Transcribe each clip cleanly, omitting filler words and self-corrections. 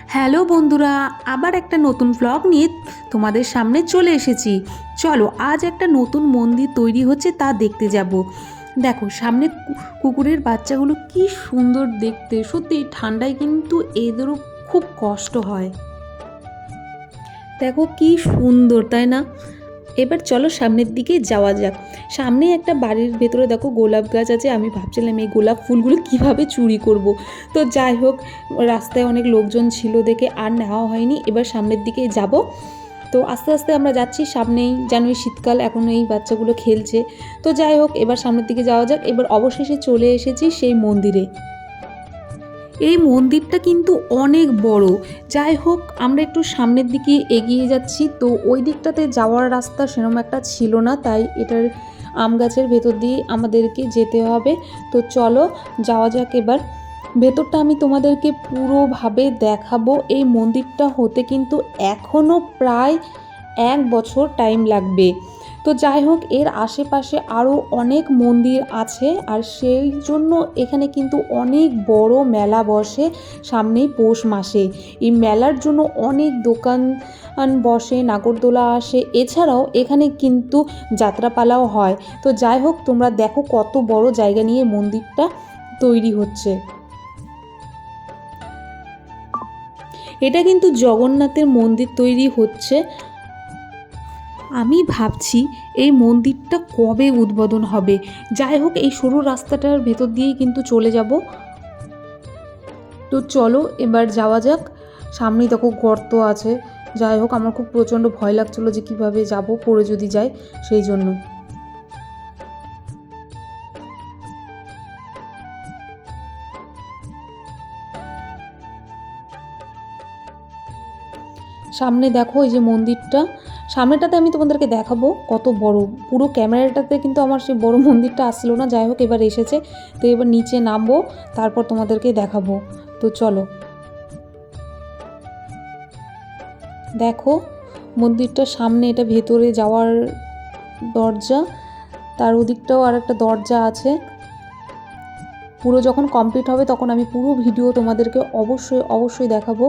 Hello বন্ধুরা, আবার একটা নতুন ব্লগ নিয়ে তোমাদের সামনে চলে এসেছি। চলো আজ একটা নতুন মন্দির তৈরি হচ্ছে তা দেখতে যাব। দেখো সামনে কুকুরের বাচ্চাগুলো কি সুন্দর দেখতে, সত্যি ঠান্ডায় কিন্তু এদেরও খুব কষ্ট হয়। দেখো কি সুন্দর, তাই না? এবার চলো সামনের দিকে যাওয়া যাক। সামনে একটা বাড়ির ভেতরে দেখো গোলাপ গাছ আছে। আমি ভাবছিলাম এই গোলাপ ফুলগুলো কিভাবে চুরি করব। তো যাই হোক, রাস্তায় অনেক লোকজন ছিল দেখে আর নেওয়া হয়নি। এবার সামনের দিকে যাব। তো আস্তে আস্তে আমরা যাচ্ছি। সামনেই জানোই শীতকাল, এখন এই বাচ্চাগুলো খেলছে। তো যাই হোক, এবার সামনের দিকে যাওয়া যাক। এবার অবশেষে চলে এসেছি সেই মন্দিরে। এই মন্দিরটা কিন্তু অনেক বড়। যাই হোক, আমরা একটু সামনের দিকে এগিয়ে যাচ্ছি। তো ওই দিকটাতে যাওয়ার রাস্তা সেরকম একটা ছিল না, তাই এটার আম গাছের ভেতর দিয়ে আমাদেরকে যেতে হবে। তো চলো যাওয়া যাক। এবার ভেতরটা আমি তোমাদেরকে পুরোভাবে দেখাবো। এই মন্দিরটা হতে কিন্তু এখনও প্রায় 1 বছর টাইম লাগবে। তো যাই হোক, এর আশেপাশে আরও অনেক মন্দির আছে, আর সেই জন্য এখানে কিন্তু অনেক বড় মেলা বসে সামনেই পৌষ মাসে। এই মেলার জন্য অনেক দোকান বসে, নাগরদোলা আসে, এছাড়াও এখানে কিন্তু যাত্রাপালাও হয়। তো যাই হোক, তোমরা দেখো কত বড় জায়গা নিয়ে মন্দিরটা তৈরি হচ্ছে। এটা কিন্তু জগন্নাথের মন্দির তৈরি হচ্ছে। আমি ভাবছি এই মন্দিরটা কবে উদ্বোধন হবে। যাই হোক, এই সরু রাস্তাটার ভেতর দিয়েই কিন্তু চলে যাব। তো চলো এবার যাওয়া যাক। সামনেই দেখো গর্ত আছে। যাই হোক, আমার খুব প্রচণ্ড ভয় লাগছিলো যে কিভাবে যাব, পড়ে যদি যায়, সেই জন্য। সামনে দেখো এই যে মন্দিরটা, সামনেটাতে আমি তোমাদেরকে দেখাবো কত বড়। পুরো ক্যামেরাটাতে কিন্তু আমার সেই বড় মন্দিরটা আসলো না। যাই হোক, এবার এসেছে। তো এবার নিচে নামবো, তারপর তোমাদেরকে দেখাবো। তো চলো দেখো মন্দিরটার সামনে, এটা ভেতরে যাওয়ার দরজা, তার ওদিকটাও আর একটা দরজা আছে। পুরো যখন কমপ্লিট হবে তখন আমি পুরো ভিডিও তোমাদেরকে অবশ্যই অবশ্যই দেখাবো।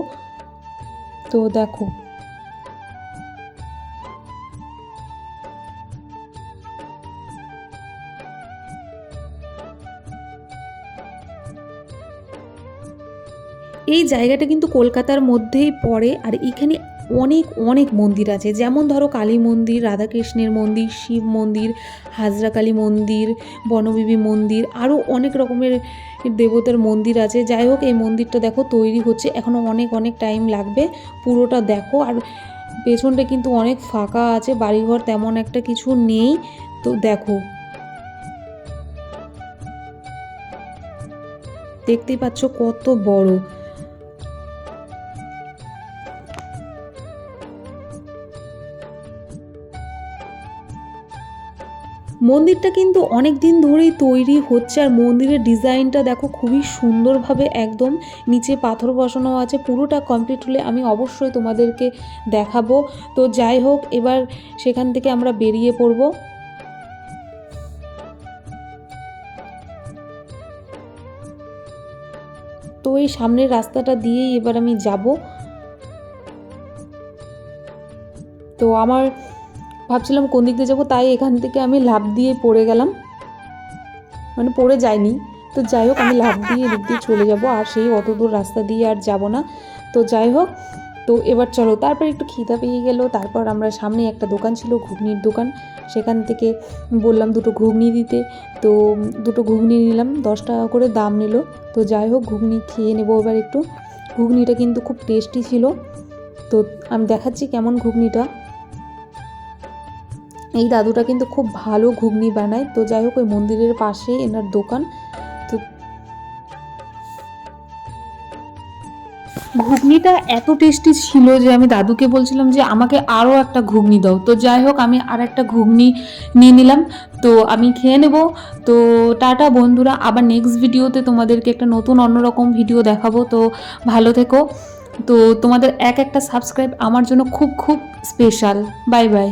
তো দেখো, এই জায়গাটা কিন্তু কলকাতার মধ্যেই পড়ে, আর এখানে অনেক অনেক মন্দির আছে। যেমন ধরো কালী মন্দির, রাধাকৃষ্ণের মন্দির, শিব মন্দির, হাজরাকালী মন্দির, বনবিবি মন্দির, আরও অনেক রকমের দেবতার মন্দির আছে। যাই হোক, এই মন্দিরটা দেখো তৈরি হচ্ছে, এখনও অনেক অনেক টাইম লাগবে। পুরোটা দেখো। আর পেছনটা কিন্তু অনেক ফাঁকা আছে, বাড়িঘর তেমন একটা কিছু নেই। তো দেখো, দেখতেই পাচ্ছ কত বড়। মন্দিরটা কিন্তু অনেক দিন ধরেই তৈরি হচ্ছে, আর মন্দিরের ডিজাইনটা দেখো খুবই সুন্দরভাবে, একদম নিচে পাথর বসানো আছে। পুরোটা কমপ্লিট হলে আমি অবশ্যই তোমাদেরকে দেখাবো। তো যাই হোক, এবার সেখান থেকে আমরা বেরিয়ে পড়ব। তো এই সামনের রাস্তাটা দিয়েই এবার আমি যাব। তো আমার ভাবছিলাম কোন দিক দিয়ে যাবো, তাই এখান থেকে আমি লাফ দিয়ে পড়ে গেলাম, মানে পড়ে যায়নি। তো যাই হোক, আমি লাফ দিয়ে এদিক দিয়ে চলে যাব, আর সেই অত দূর রাস্তা দিয়ে আর যাব না। তো যাই হোক, তো এবার চলো, তারপর একটু খিদা পেয়ে গেল। তারপর আমরা সামনে একটা দোকান ছিল, ঘুগনির দোকান, সেখান থেকে বললাম 2টো ঘুগনি দিতে। তো 2টো ঘুগনি নিলাম, 10 টাকা করে দাম নিল। তো যাই হোক, ঘুগনি খেয়ে নেবো এবার একটু। ঘুগনিটা কিন্তু খুব টেস্টি ছিল। তো আমি দেখাচ্ছি কেমন ঘুগনিটা। এই দাদুটা কিন্তু খুব ভালো ঘুগনি বানায়। তো যাই হোক, ওই মন্দিরের পাশে এনার দোকান। তো ঘুগনিটা এত টেস্টি ছিল যে আমি দাদুকে বলছিলাম যে আমাকে আরও একটা ঘুগনি দাও। তো যাই হোক, আমি আর একটা ঘুগনি নিয়ে নিলাম। তো আমি খেয়ে নেব। তো টাটা বন্ধুরা, আবার নেক্সট ভিডিওতে তোমাদেরকে একটা নতুন অন্যরকম ভিডিও দেখাবো। তো ভালো থেকো। তো তোমাদের এক একটা সাবস্ক্রাইব আমার জন্য খুব খুব স্পেশাল। Bye bye.